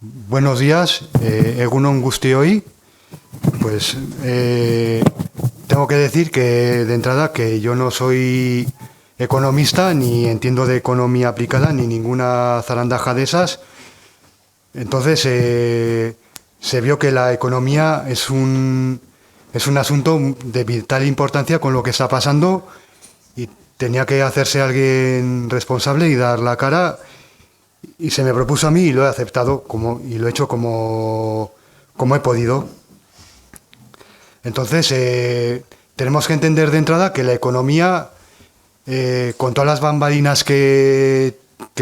Buenos días, Egunon Guztioi. Pues tengo que decir que de entrada que yo no soy economista, ni entiendo de economía aplicada, ni ninguna zarandaja de esas. Entonces se vio que la economía es un asunto de vital importancia con lo que está pasando y tenía que hacerse alguien responsable y dar la cara. Y se me propuso a mí y lo he aceptado y lo he hecho como he podido. Entonces, tenemos que entender de entrada que la economía, con todas las bambalinas que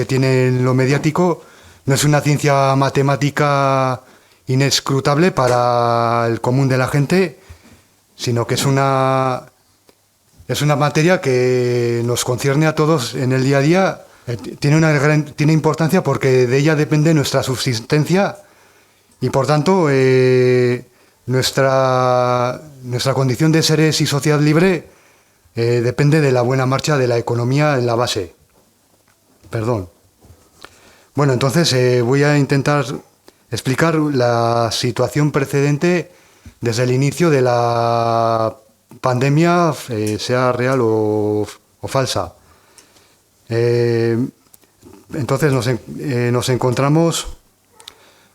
tiene lo mediático, no es una ciencia matemática inescrutable para el común de la gente, sino que es una materia que nos concierne a todos en el día a día. Tiene importancia porque de ella depende nuestra subsistencia y por tanto nuestra condición de seres y sociedad libre depende de la buena marcha de la economía en la base. Perdón. Bueno, entonces voy a intentar explicar la situación precedente desde el inicio de la pandemia, sea real o falsa. Entonces nos encontramos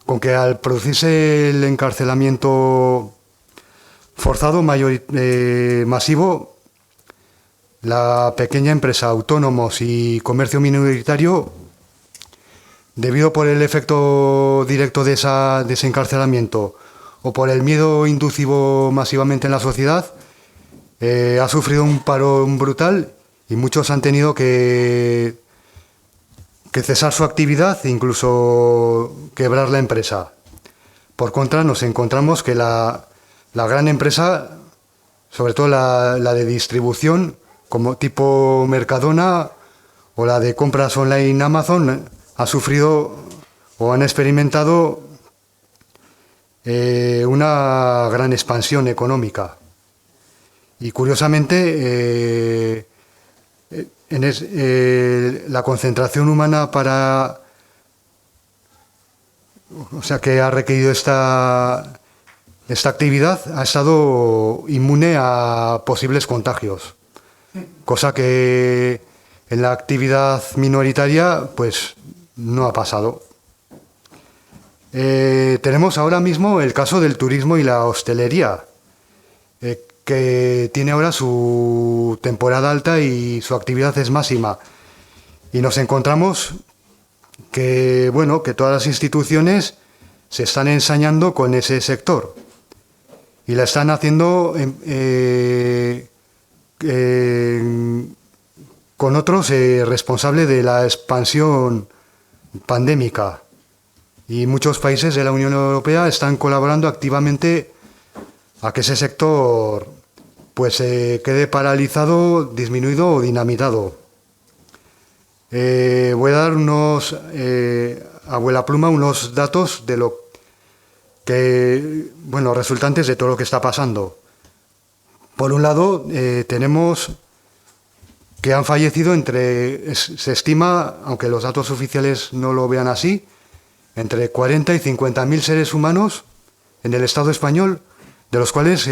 con que al producirse el encarcelamiento forzado masivo, la pequeña empresa, autónomos y comercio minoritario, debido por el efecto directo de ese encarcelamiento o por el miedo inducido masivamente en la sociedad, ha sufrido un parón brutal y muchos han tenido que cesar su actividad e incluso quebrar la empresa. Por contra, nos encontramos que la gran empresa, sobre todo la de distribución, como tipo Mercadona o la de compras online Amazon, ha sufrido o han experimentado una gran expansión económica. Y curiosamente, la concentración humana que ha requerido esta actividad ha estado inmune a posibles contagios, cosa que en la actividad minoritaria pues no ha pasado. Tenemos ahora mismo el caso del turismo y la hostelería, que tiene ahora su temporada alta y su actividad es máxima. Y nos encontramos que todas las instituciones se están ensañando con ese sector y la están haciendo con otros responsables de la expansión pandémica. Y muchos países de la Unión Europea están colaborando activamente a que ese sector pues quede paralizado, disminuido o dinamitado. Voy a dar a vuela pluma unos datos de lo que, resultantes de todo lo que está pasando. Por un lado, tenemos que han fallecido se estima, aunque los datos oficiales no lo vean así, entre 40 y 50.000 seres humanos en el Estado español, de los cuales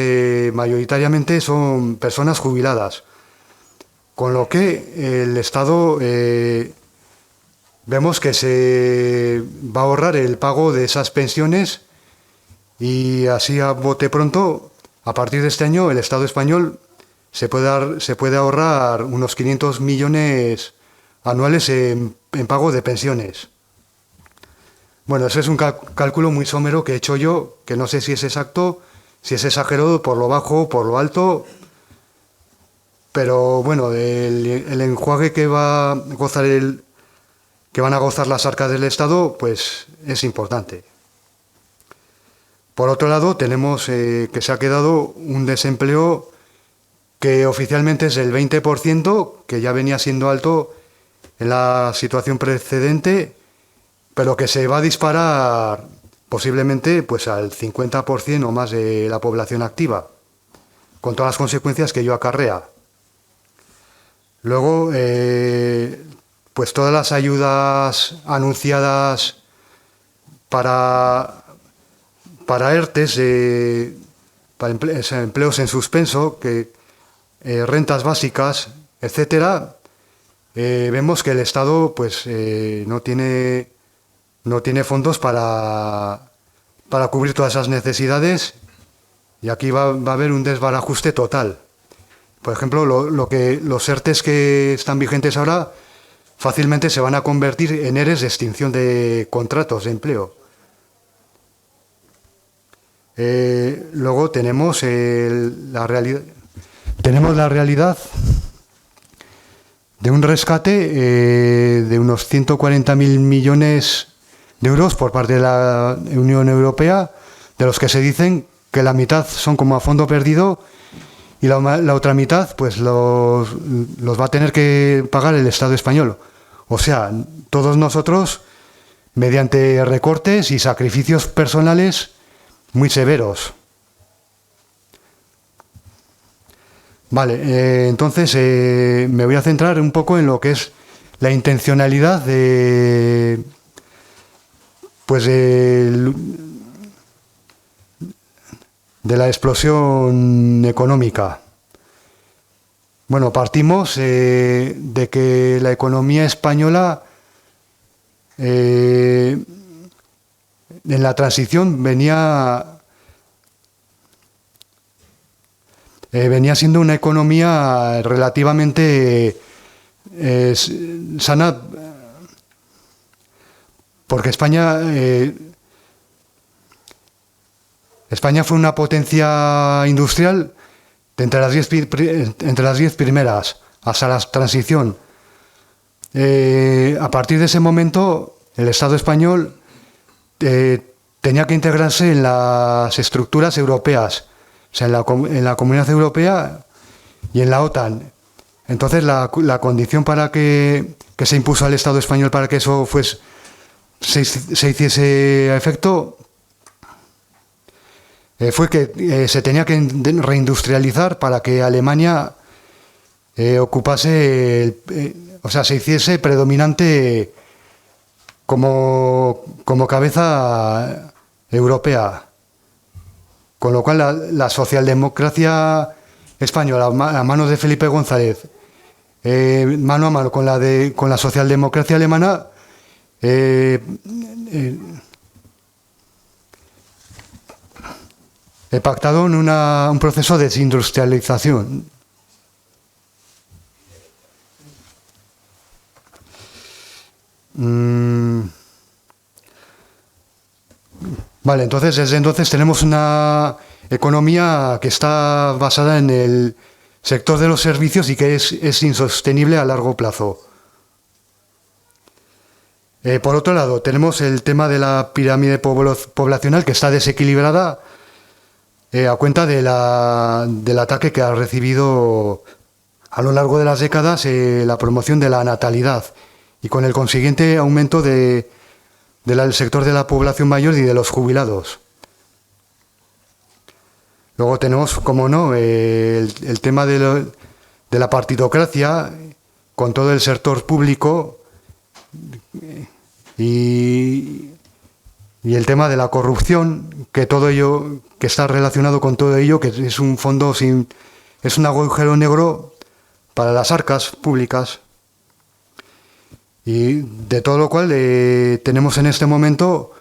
mayoritariamente son personas jubiladas. Con lo que el Estado vemos que se va a ahorrar el pago de esas pensiones y así a bote pronto, a partir de este año, el Estado español se puede ahorrar unos 500 millones anuales en pago de pensiones. Bueno, ese es un cálculo muy somero que he hecho yo, que no sé si es exacto, si es exagerado por lo bajo o por lo alto, pero bueno, el enjuague que van a gozar las arcas del Estado, pues es importante. Por otro lado, tenemos que se ha quedado un desempleo que oficialmente es del 20%, que ya venía siendo alto en la situación precedente, pero que se va a disparar posiblemente pues al 50% o más de la población activa, con todas las consecuencias que ello acarrea. Luego, pues todas las ayudas anunciadas para ERTES, para empleos en suspenso, rentas básicas, etcétera, vemos que el Estado pues no tiene fondos para cubrir todas esas necesidades, y aquí va a haber un desbarajuste total. Por ejemplo, los ERTES que están vigentes ahora fácilmente se van a convertir en ERES de extinción de contratos de empleo. Luego tenemos la realidad de un rescate de unos 140.000 millones de euros por parte de la Unión Europea, de los que se dicen que la mitad son como a fondo perdido, y la otra mitad pues los va a tener que pagar el Estado español. O sea, todos nosotros, mediante recortes y sacrificios personales muy severos. Vale, entonces me voy a centrar un poco en lo que es la intencionalidad de la explosión económica. Bueno, partimos de que la economía española en la transición venía siendo una economía relativamente sana, porque España fue una potencia industrial entre las 10 primeras, hasta la transición. A partir de ese momento, el Estado español tenía que integrarse en las estructuras europeas, o sea, en la Comunidad Europea y en la OTAN. Entonces, la condición para que se impuso al Estado español para que eso se hiciese a efecto fue que se tenía que reindustrializar para que Alemania ocupase, o sea, se hiciese predominante como cabeza europea. Con lo cual la socialdemocracia española, a manos de Felipe González, mano a mano con la socialdemocracia alemana, pactado en un proceso de desindustrialización. Vale, entonces desde entonces tenemos una economía que está basada en el sector de los servicios y que es insostenible a largo plazo. Por otro lado, tenemos el tema de la pirámide poblacional, que está desequilibrada a cuenta del ataque que ha recibido a lo largo de las décadas la promoción de la natalidad, y con el consiguiente aumento del sector de la población mayor y de los jubilados. Luego tenemos, como no, el tema de la partidocracia, con todo el sector público, y el tema de la corrupción, que todo ello, que está relacionado con todo ello, que es un fondo es un agujero negro para las arcas públicas. Y de todo lo cual tenemos en este momento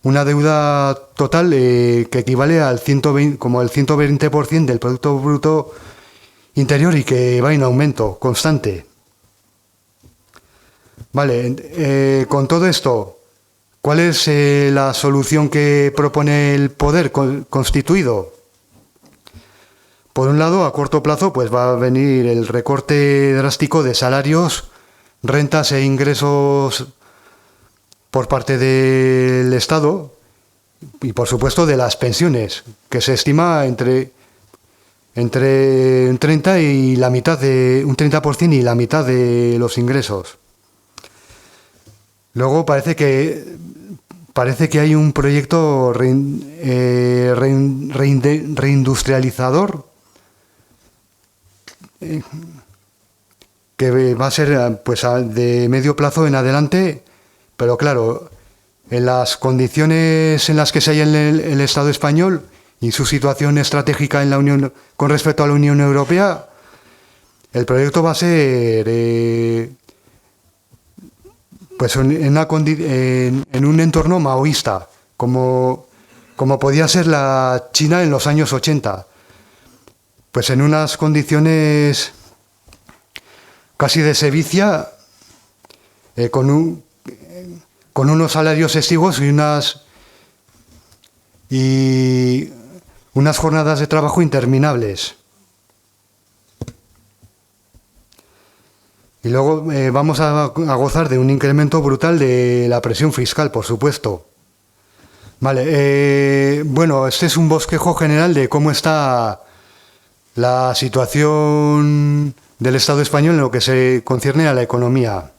una deuda total que equivale al 120, como el 120% del Producto Bruto Interior, y que va en aumento constante. Vale, con todo esto, ¿cuál es la solución que propone el poder constituido? Por un lado, a corto plazo, pues va a venir el recorte drástico de salarios, rentas e ingresos por parte del Estado, y por supuesto de las pensiones, que se estima entre un 30% y la mitad un 30% y la mitad de los ingresos. Luego parece que hay un proyecto reindustrializador que va a ser pues de medio plazo en adelante, pero claro, en las condiciones en las que se halla el Estado español y su situación estratégica en la Unión, con respecto a la Unión Europea, el proyecto va a ser pues en un entorno maoísta, como podía ser la China en los años 80, pues en unas condiciones casi de sevicia, con unos salarios exiguos y unas jornadas de trabajo interminables. Y luego vamos a gozar de un incremento brutal de la presión fiscal, por supuesto. Vale, bueno, este es un bosquejo general de cómo está la situación del Estado español en lo que se concierne a la economía.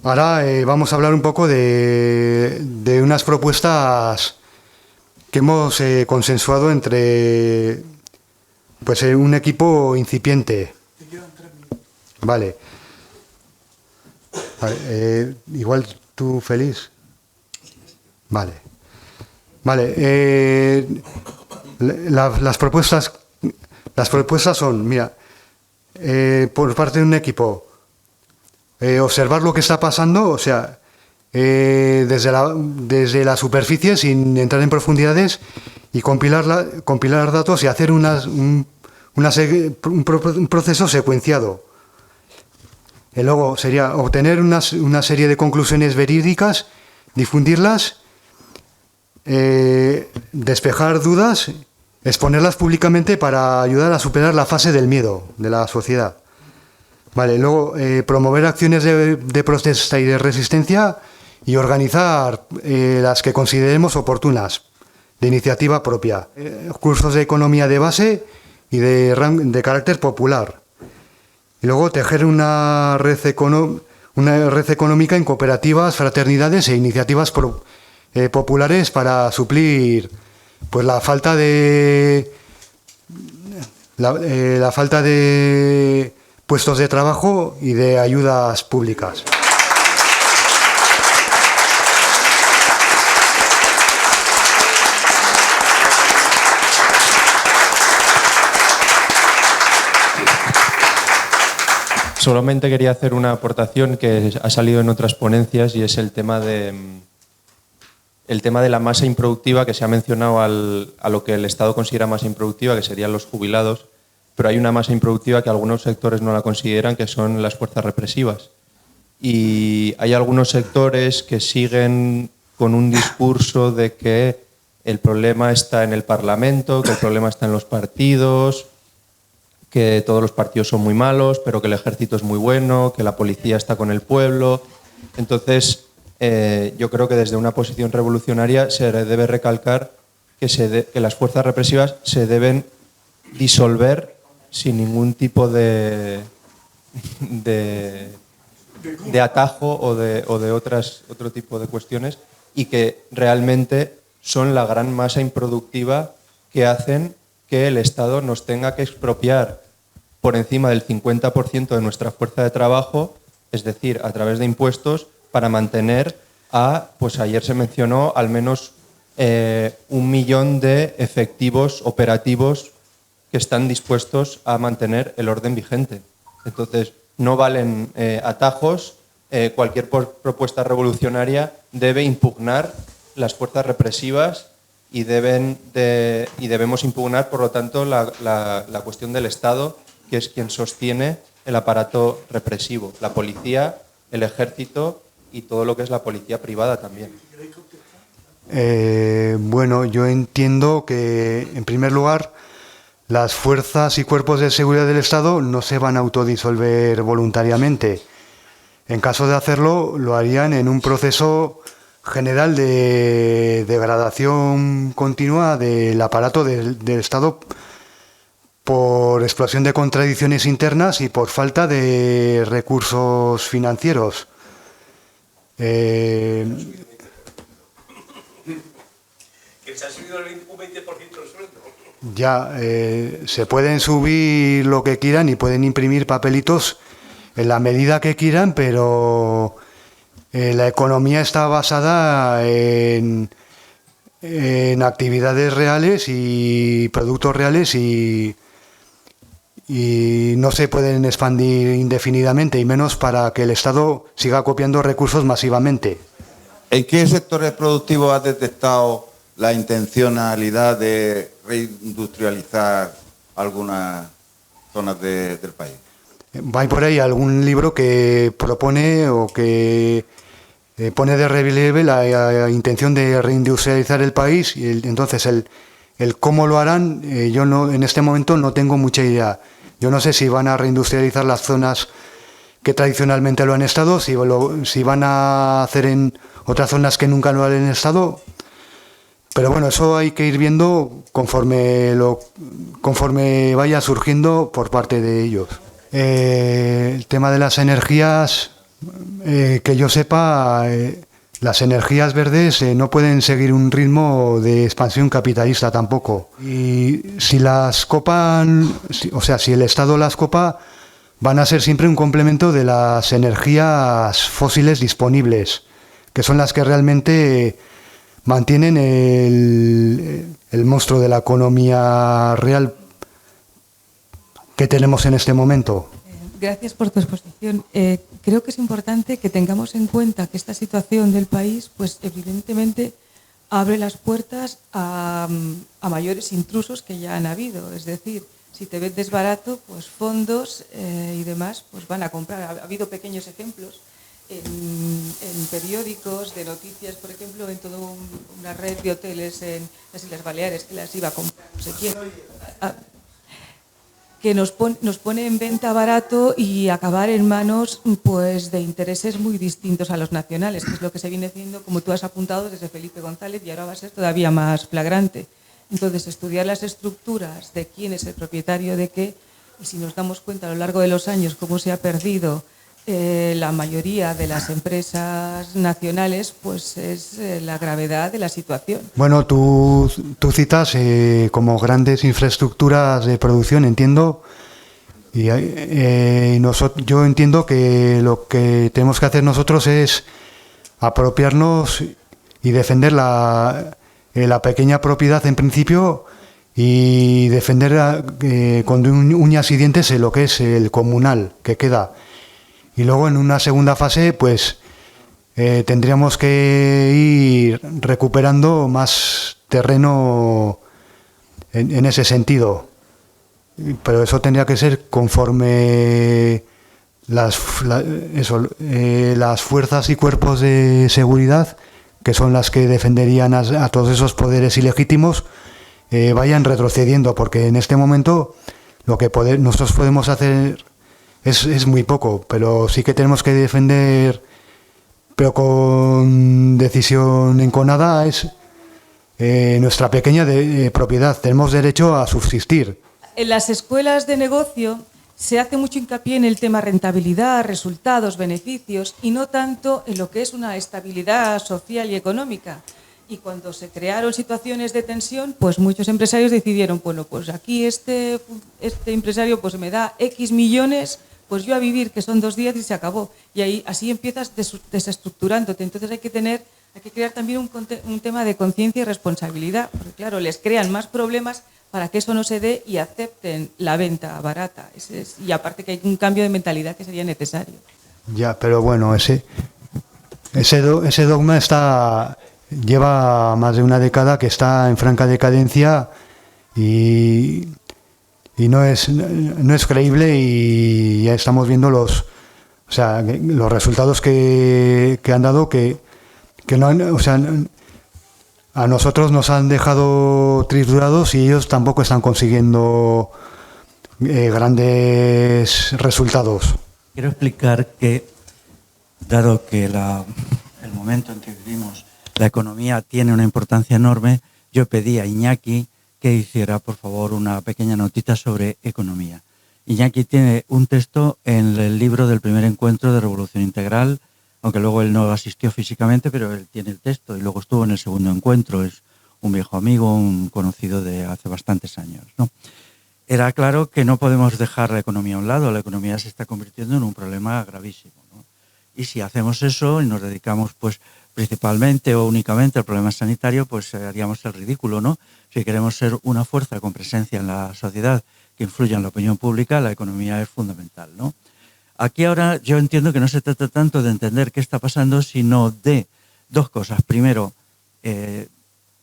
Ahora vamos a hablar un poco de unas propuestas que hemos consensuado entre pues un equipo incipiente. Vale. Igual tú, Félix. Vale. Vale. Las propuestas son, mira, por parte de un equipo, observar lo que está pasando, o sea, desde la superficie, sin entrar en profundidades, y compilar datos y hacer un proceso secuenciado. Y luego sería obtener una serie de conclusiones verídicas, difundirlas, despejar dudas, exponerlas públicamente para ayudar a superar la fase del miedo de la sociedad. Vale, luego promover acciones de protesta y de resistencia y organizar las que consideremos oportunas, de iniciativa propia. Cursos de economía de base y de carácter popular. Y luego tejer una red económica en cooperativas, fraternidades e iniciativas populares para suplir pues la falta de puestos de trabajo y de ayudas públicas. Solamente quería hacer una aportación que ha salido en otras ponencias y es el tema de la masa improductiva, que se ha mencionado a lo que el Estado considera masa improductiva, que serían los jubilados, pero hay una masa improductiva que algunos sectores no la consideran, que son las fuerzas represivas. Y hay algunos sectores que siguen con un discurso de que el problema está en el Parlamento, que el problema está en los partidos, que todos los partidos son muy malos, pero que el ejército es muy bueno, que la policía está con el pueblo. Entonces, yo creo que desde una posición revolucionaria se debe recalcar que las fuerzas represivas se deben disolver sin ningún tipo de atajo o de otro tipo de cuestiones, y que realmente son la gran masa improductiva que hacen que el Estado nos tenga que expropiar por encima del 50% de nuestra fuerza de trabajo, es decir, a través de impuestos, para mantener pues ayer se mencionó, al menos 1 millón de efectivos operativos que están dispuestos a mantener el orden vigente. Entonces, no valen atajos. Cualquier propuesta revolucionaria debe impugnar las fuerzas represivas y debemos impugnar, por lo tanto, la cuestión del Estado, que es quien sostiene el aparato represivo, la policía, el ejército y todo lo que es la policía privada también. Bueno, yo entiendo que, en primer lugar, las fuerzas y cuerpos de seguridad del Estado no se van a autodisolver voluntariamente. En caso de hacerlo, lo harían en un proceso general de degradación continua del aparato del Estado por explosión de contradicciones internas y por falta de recursos financieros. Que se ha subido un 20% el sueldo. Ya, se pueden subir lo que quieran y pueden imprimir papelitos en la medida que quieran, pero La economía está basada en actividades reales y productos reales y no se pueden expandir indefinidamente, y menos para que el Estado siga copiando recursos masivamente. ¿En qué sectores productivos has detectado la intencionalidad de reindustrializar algunas zonas del país? ¿Hay por ahí algún libro que propone o que pone de relieve la intención de reindustrializar el país? Y entonces el cómo lo harán, yo no, en este momento no tengo mucha idea. Yo no sé si van a reindustrializar las zonas que tradicionalmente lo han estado, si van a hacer en otras zonas que nunca lo han estado. Pero bueno, eso hay que ir viendo conforme vaya surgiendo por parte de ellos. El tema de las energías, que yo sepa, las energías verdes no pueden seguir un ritmo de expansión capitalista tampoco. Y si las copan, si el Estado las copa, van a ser siempre un complemento de las energías fósiles disponibles, que son las que realmente mantienen el monstruo de la economía real que tenemos en este momento. Gracias por tu exposición. Creo que es importante que tengamos en cuenta que esta situación del país, pues evidentemente abre las puertas a mayores intrusos que ya han habido. Es decir, si te vendes barato, pues fondos y demás pues van a comprar. Ha habido pequeños ejemplos en periódicos de noticias, por ejemplo, en toda una red de hoteles en las Islas Baleares que las iba a comprar no sé quién. Que nos pone en venta barato y acabar en manos pues de intereses muy distintos a los nacionales, que es lo que se viene haciendo, como tú has apuntado, desde Felipe González, y ahora va a ser todavía más flagrante. Entonces, estudiar las estructuras de quién es el propietario de qué, y si nos damos cuenta a lo largo de los años cómo se ha perdido la mayoría de las empresas nacionales, pues es la gravedad de la situación. Bueno, tú citas como grandes infraestructuras de producción, entiendo, y yo entiendo que lo que tenemos que hacer nosotros es apropiarnos y defender la pequeña propiedad en principio, y defender con uñas y dientes lo que es el comunal que queda. Y luego en una segunda fase, pues tendríamos que ir recuperando más terreno en ese sentido. Pero eso tendría que ser conforme las fuerzas y cuerpos de seguridad, que son las que defenderían a todos esos poderes ilegítimos, vayan retrocediendo, porque en este momento lo que nosotros podemos hacer es muy poco, pero sí que tenemos que defender, pero con decisión enconada, es nuestra pequeña propiedad. Tenemos derecho a subsistir. En las escuelas de negocio se hace mucho hincapié en el tema rentabilidad, resultados, beneficios, y no tanto en lo que es una estabilidad social y económica. Y cuando se crearon situaciones de tensión, pues muchos empresarios decidieron, bueno, pues aquí este empresario pues me da X millones, pues yo a vivir, que son 2 días y se acabó. Y ahí así empiezas desestructurándote. Entonces hay que crear también un tema de conciencia y responsabilidad, porque claro, les crean más problemas para que eso no se dé y acepten la venta barata. Y aparte que hay un cambio de mentalidad que sería necesario. Ya, pero bueno, ese dogma lleva más de una década que está en franca decadencia y no es creíble, y ya estamos viendo los resultados que han dado, que no, a nosotros nos han dejado triturados y ellos tampoco están consiguiendo grandes resultados. Quiero explicar que, dado que el momento en que vivimos, la economía tiene una importancia enorme, yo pedí a Iñaki que hiciera, por favor, una pequeña notita sobre economía. Iñaki tiene un texto en el libro del primer encuentro de Revolución Integral, aunque luego él no asistió físicamente, pero él tiene el texto y luego estuvo en el segundo encuentro. Es un viejo amigo, un conocido de hace bastantes años, ¿no? Era claro que no podemos dejar la economía a un lado. La economía se está convirtiendo en un problema gravísimo, ¿no? Y si hacemos eso y nos dedicamos pues principalmente o únicamente al problema sanitario, pues haríamos el ridículo, ¿no? Si queremos ser una fuerza con presencia en la sociedad que influya en la opinión pública, la economía es fundamental, ¿no? Aquí ahora yo entiendo que no se trata tanto de entender qué está pasando, sino de dos cosas. Primero,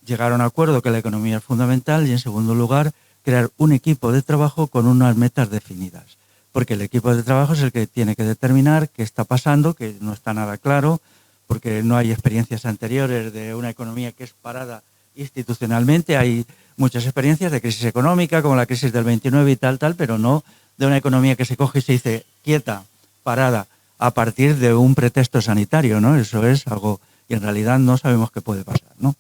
llegar a un acuerdo que la economía es fundamental y, en segundo lugar, crear un equipo de trabajo con unas metas definidas. Porque el equipo de trabajo es el que tiene que determinar qué está pasando, que no está nada claro, porque no hay experiencias anteriores de una economía que es parada institucionalmente. Hay muchas experiencias de crisis económica, como la crisis del 29 y tal, pero no de una economía que se coge y se dice quieta, parada, a partir de un pretexto sanitario, ¿no? Eso es algo, y en realidad no sabemos qué puede pasar, ¿no?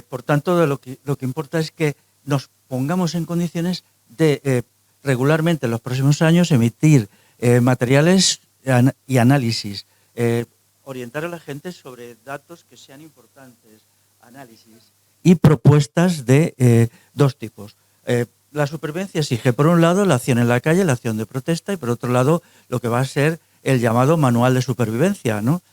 Por tanto, lo que importa es que nos pongamos en condiciones de regularmente en los próximos años emitir materiales y análisis, orientar a la gente sobre datos que sean importantes, análisis y propuestas de dos tipos. La supervivencia exige, por un lado, la acción en la calle, la acción de protesta, y por otro lado, lo que va a ser el llamado manual de supervivencia, ¿no?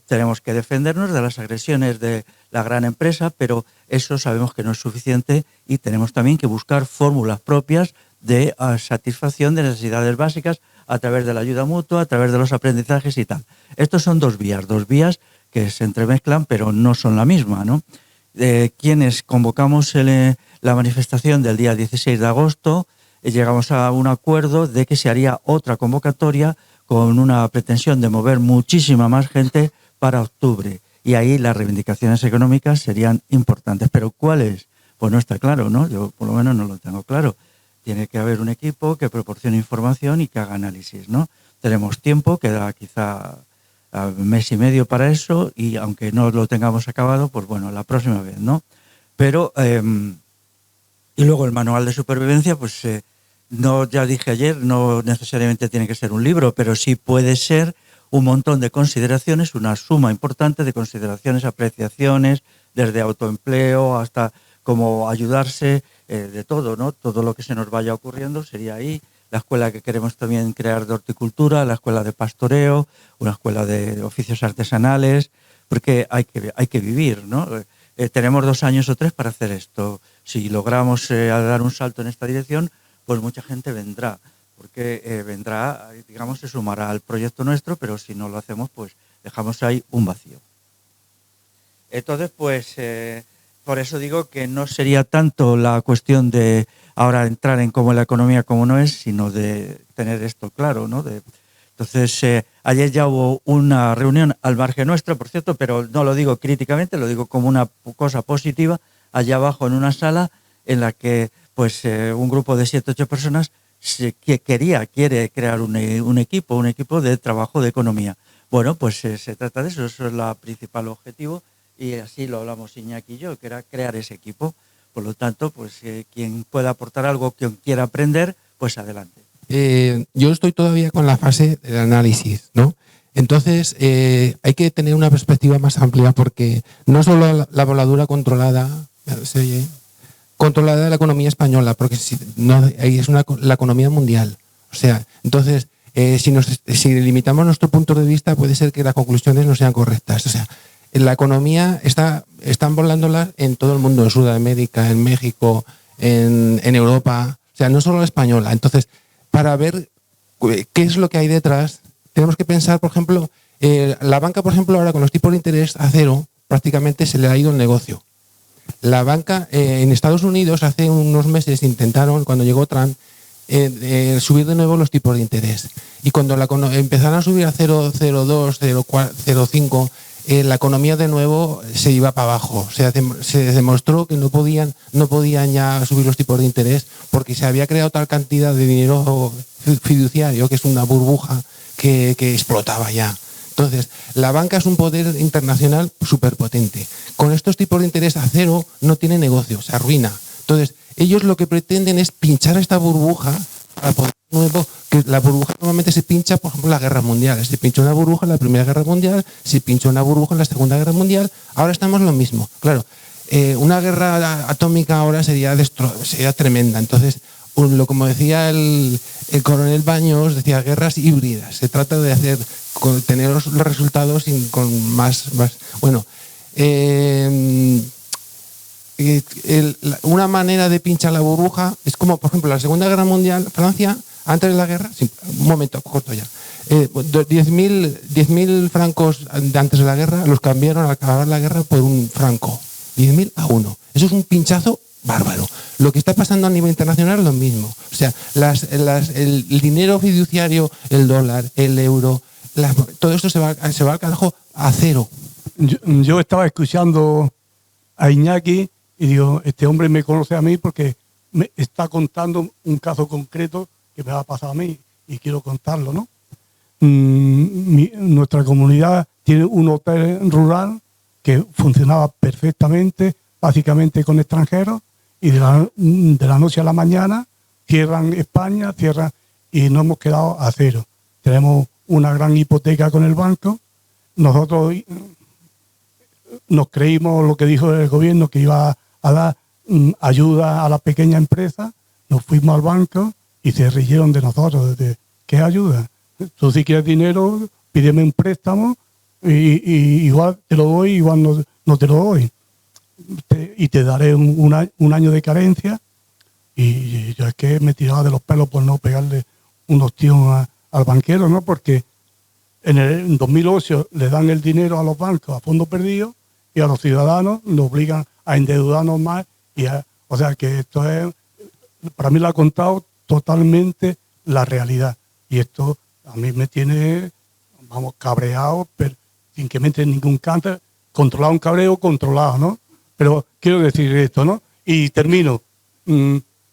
Tenemos que defendernos de las agresiones de la gran empresa, pero eso sabemos que no es suficiente y tenemos también que buscar fórmulas propias de satisfacción de necesidades básicas a través de la ayuda mutua, a través de los aprendizajes y tal. Estos son dos vías que se entremezclan, pero no son la misma, ¿no? Quienes convocamos la manifestación del día 16 de agosto, llegamos a un acuerdo de que se haría otra convocatoria con una pretensión de mover muchísima más gente para octubre. Y ahí las reivindicaciones económicas serían importantes. ¿Pero cuáles? Pues no está claro, ¿no? Yo por lo menos no lo tengo claro. Tiene que haber un equipo que proporcione información y que haga análisis, ¿no? Tenemos tiempo, queda quizá un mes y medio para eso, y aunque no lo tengamos acabado, pues bueno, la próxima vez, ¿no? Pero, y luego el manual de supervivencia, pues no, ya dije ayer, no necesariamente tiene que ser un libro, pero sí puede ser un montón de consideraciones, una suma importante de consideraciones, apreciaciones, desde autoempleo hasta cómo ayudarse, de todo, ¿no? Todo lo que se nos vaya ocurriendo sería ahí. La escuela que queremos también crear de horticultura, la escuela de pastoreo, una escuela de oficios artesanales, porque hay que vivir, ¿no? Tenemos 2 años o 3 para hacer esto. Si logramos dar un salto en esta dirección, pues mucha gente vendrá, porque vendrá, digamos, se sumará al proyecto nuestro, pero si no lo hacemos, pues dejamos ahí un vacío. Entonces, pues, por eso digo que no sería tanto la cuestión de ahora entrar en cómo la economía como no es, sino de tener esto claro, ¿no? Entonces, ayer ya hubo una reunión al margen nuestro, por cierto, pero no lo digo críticamente, lo digo como una cosa positiva, allá abajo en una sala en la que pues un grupo de 7 o 8 personas quiere crear un equipo de trabajo de economía. Bueno, pues se trata de eso, eso es el principal objetivo, y así lo hablamos Iñaki y yo, que era crear ese equipo. Por lo tanto, pues quien pueda aportar algo, quien quiera aprender, pues adelante. Yo estoy todavía con la fase del análisis, ¿no? Entonces, hay que tener una perspectiva más amplia, porque no solo la voladura controlada, ¿se oye? Controlada de la economía española, porque es la economía mundial. O sea, entonces, si limitamos nuestro punto de vista, puede ser que las conclusiones no sean correctas. O sea, la economía están volándola en todo el mundo, en Sudamérica, en México, en Europa, o sea, no solo la española. Entonces, para ver qué es lo que hay detrás, tenemos que pensar, por ejemplo, la banca, por ejemplo, ahora con los tipos de interés a cero, prácticamente se le ha ido el negocio. La banca en Estados Unidos hace unos meses intentaron, cuando llegó Trump, subir de nuevo los tipos de interés. Y cuando empezaron a subir a 0,02, 0,5, la economía de nuevo se iba para abajo. Se demostró que no podían ya subir los tipos de interés porque se había creado tal cantidad de dinero fiduciario, que es una burbuja que explotaba ya. Entonces, la banca es un poder internacional súper potente. Con estos tipos de interés a cero no tiene negocio, se arruina. Entonces, ellos lo que pretenden es pinchar esta burbuja para poder nuevo, que la burbuja normalmente se pincha, por ejemplo, en las guerras mundiales. Se pinchó una burbuja en la Primera Guerra Mundial, se pinchó una burbuja en la Segunda Guerra Mundial, ahora estamos en lo mismo. Claro, una guerra atómica ahora sería tremenda. Entonces, como decía el coronel Baños, decía guerras híbridas. Se trata de tener los resultados con más bueno. Una manera de pinchar la burbuja es como, por ejemplo, la Segunda Guerra Mundial, Francia, antes de la guerra, un momento, corto ya, 10.000 francos de antes de la guerra los cambiaron al acabar la guerra por un franco, 10.000 a 1. Eso es un pinchazo bárbaro. Lo que está pasando a nivel internacional es lo mismo. O sea, el dinero fiduciario, el dólar, el euro, todo esto se va al carajo a cero. Yo estaba escuchando a Iñaki y digo, este hombre me conoce a mí porque me está contando un caso concreto que me ha pasado a mí y quiero contarlo, ¿no? Nuestra comunidad tiene un hotel rural que funcionaba perfectamente, básicamente con extranjeros, y de la noche a la mañana cierran España, y nos hemos quedado a cero. Tenemos una gran hipoteca con el banco. Nosotros nos creímos lo que dijo el gobierno, que iba a dar ayuda a la pequeña empresa. Nos fuimos al banco y se rieron de nosotros. ¿Qué ayuda? Tú si quieres dinero, pídeme un préstamo y igual te lo doy, igual no te lo doy. Y te daré un año de carencia. Y yo es que me tiraba de los pelos por no pegarle un ostión al banquero, ¿no? Porque en 2008 le dan el dinero a los bancos a fondo perdido y a los ciudadanos nos obligan a endeudarnos más. O sea que esto es, para mí lo ha contado totalmente la realidad. Y esto a mí me tiene, cabreado, pero sin que me entre ningún cante, controlado un cabreo, controlado, ¿no? Pero quiero decir esto, ¿no? Y termino.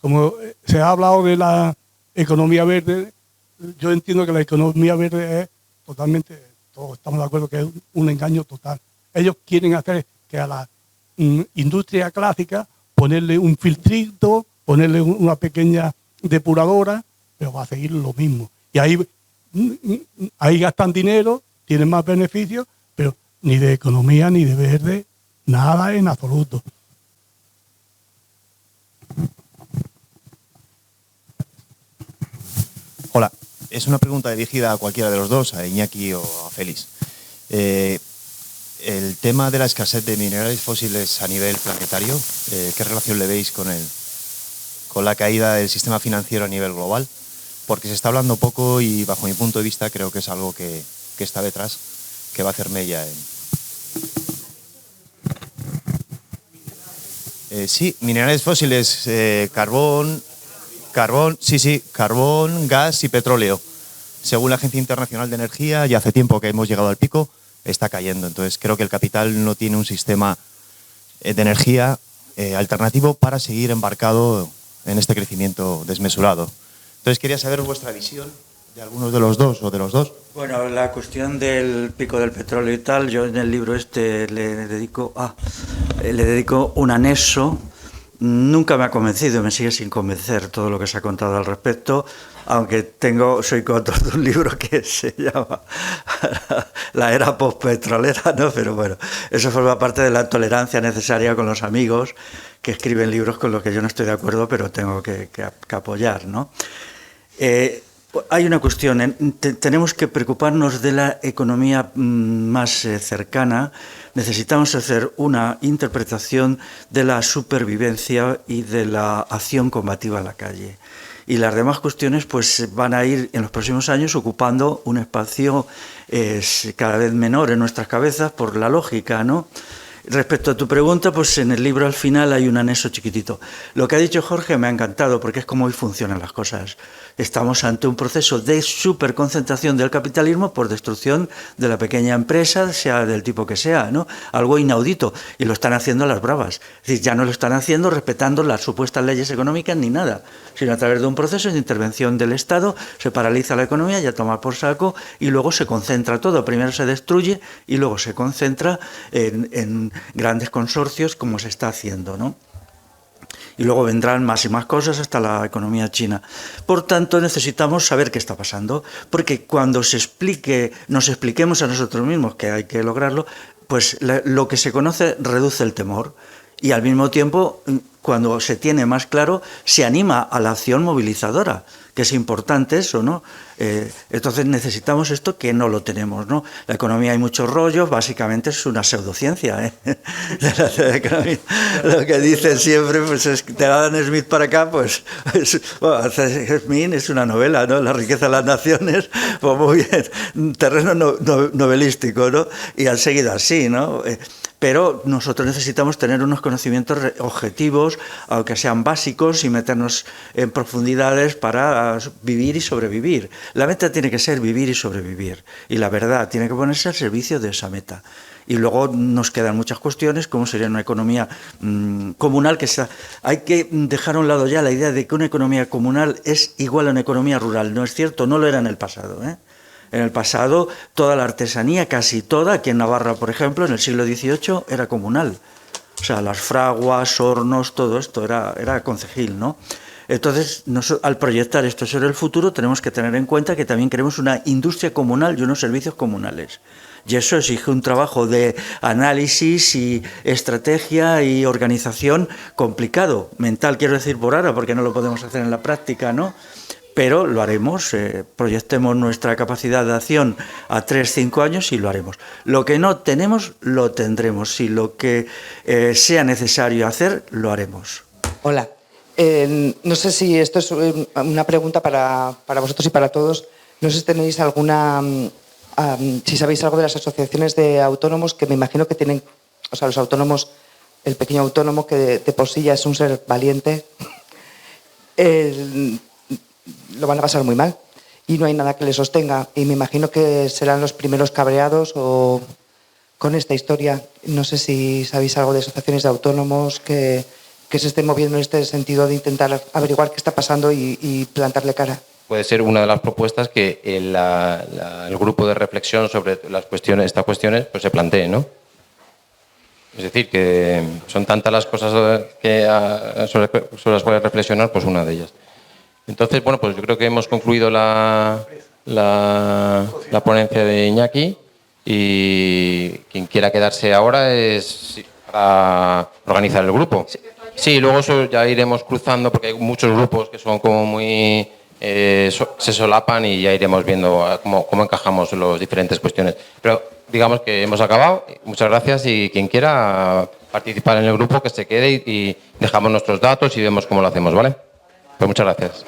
Como se ha hablado de la economía verde, yo entiendo que la economía verde es totalmente, todos estamos de acuerdo que es un engaño total. Ellos quieren hacer que a la industria clásica ponerle un filtrito, ponerle una pequeña depuradora, pero va a seguir lo mismo. Y ahí gastan dinero, tienen más beneficios, pero ni de economía ni de verde, nada en absoluto. Hola, es una pregunta dirigida a cualquiera de los dos, a Iñaki o a Félix. El tema de la escasez de minerales fósiles a nivel planetario, ¿qué relación le veis con la caída del sistema financiero a nivel global? Porque se está hablando poco y bajo mi punto de vista creo que es algo que está detrás, que va a hacer mella en... sí, minerales fósiles, carbón, gas y petróleo. Según la Agencia Internacional de Energía, ya hace tiempo que hemos llegado al pico, está cayendo. Entonces creo que el capital no tiene un sistema de energía alternativo para seguir embarcado en este crecimiento desmesurado. Entonces quería saber vuestra visión de algunos de los dos o de los dos. Bueno, la cuestión del pico del petróleo y tal, yo en el libro le dedico un anexo. Nunca me ha convencido, me sigue sin convencer todo lo que se ha contado al respecto, aunque soy coautor de un libro que se llama La era postpetrolera, ¿no? Pero bueno, eso forma parte de la tolerancia necesaria con los amigos que escriben libros con los que yo no estoy de acuerdo, pero tengo que apoyar, ¿no? Hay una cuestión, tenemos que preocuparnos de la economía más cercana. Necesitamos hacer una interpretación de la supervivencia y de la acción combativa en la calle. Y las demás cuestiones pues van a ir en los próximos años ocupando un espacio cada vez menor en nuestras cabezas por la lógica, ¿no? Respecto a tu pregunta, pues en el libro al final hay un anexo chiquitito. Lo que ha dicho Jorge me ha encantado porque es como hoy funcionan las cosas. Estamos ante un proceso de superconcentración del capitalismo por destrucción de la pequeña empresa, sea del tipo que sea, ¿no? Algo inaudito. Y lo están haciendo a las bravas. Es decir, ya no lo están haciendo respetando las supuestas leyes económicas ni nada, sino a través de un proceso de intervención del Estado, se paraliza la economía y a tomar por saco y luego se concentra todo. Primero se destruye y luego se concentra en grandes consorcios como se está haciendo, ¿no? Y luego vendrán más y más cosas hasta la economía china. Por tanto, necesitamos saber qué está pasando, porque cuando nos expliquemos a nosotros mismos que hay que lograrlo, pues lo que se conoce reduce el temor. y al mismo tiempo, cuando se tiene más claro, se anima a la acción movilizadora, que es importante eso, ¿no? Entonces necesitamos esto que no lo tenemos, ¿no? La economía hay muchos rollos, básicamente es una pseudociencia, ¿eh? La economía, lo que dicen siempre, pues es que te la dan Smith para acá, pues bueno, Smith es una novela, ¿no? La riqueza de las naciones, pues muy bien, terreno novelístico, ¿no? Y han seguido así, ¿no? Pero nosotros necesitamos tener unos conocimientos objetivos, aunque sean básicos, y meternos en profundidades para vivir y sobrevivir. La meta tiene que ser vivir y sobrevivir, y la verdad tiene que ponerse al servicio de esa meta. Y luego nos quedan muchas cuestiones, como sería una economía comunal, hay que dejar a un lado ya la idea de que una economía comunal es igual a una economía rural. No es cierto, no lo era en el pasado, ¿eh? En el pasado, toda la artesanía, casi toda, aquí en Navarra, por ejemplo, en el siglo XVIII, era comunal. O sea, las fraguas, hornos, todo esto era concejil, ¿no? Entonces, al proyectar esto sobre el futuro, tenemos que tener en cuenta que también queremos una industria comunal y unos servicios comunales. Y eso exige un trabajo de análisis y estrategia y organización complicado. Mental, quiero decir, por ahora, porque no lo podemos hacer en la práctica, ¿no? Pero lo haremos, proyectemos nuestra capacidad de acción a 3-5 años y lo haremos. Lo que no tenemos, lo tendremos. Si lo que sea necesario hacer, lo haremos. Hola. No sé si esto es una pregunta para vosotros y para todos. No sé si tenéis alguna... si sabéis algo de las asociaciones de autónomos, que me imagino que tienen... O sea, los autónomos, el pequeño autónomo, que de por sí ya es un ser valiente... lo van a pasar muy mal y no hay nada que les sostenga, y me imagino que serán los primeros cabreados con esta historia. No sé si sabéis algo de asociaciones de autónomos que se estén moviendo en este sentido de intentar averiguar qué está pasando y plantarle cara. Puede ser una de las propuestas que el grupo de reflexión sobre estas cuestiones pues se plantee, ¿no? Es decir, que son tantas las cosas sobre las cuales reflexionar, pues una de ellas. Entonces, bueno, pues yo creo que hemos concluido la ponencia de Iñaki, y quien quiera quedarse ahora es para organizar el grupo. Sí, luego eso ya iremos cruzando, porque hay muchos grupos que son como muy... se solapan, y ya iremos viendo cómo encajamos las diferentes cuestiones. Pero digamos que hemos acabado. Muchas gracias, y quien quiera participar en el grupo que se quede y dejamos nuestros datos y vemos cómo lo hacemos, ¿vale? Pues muchas gracias.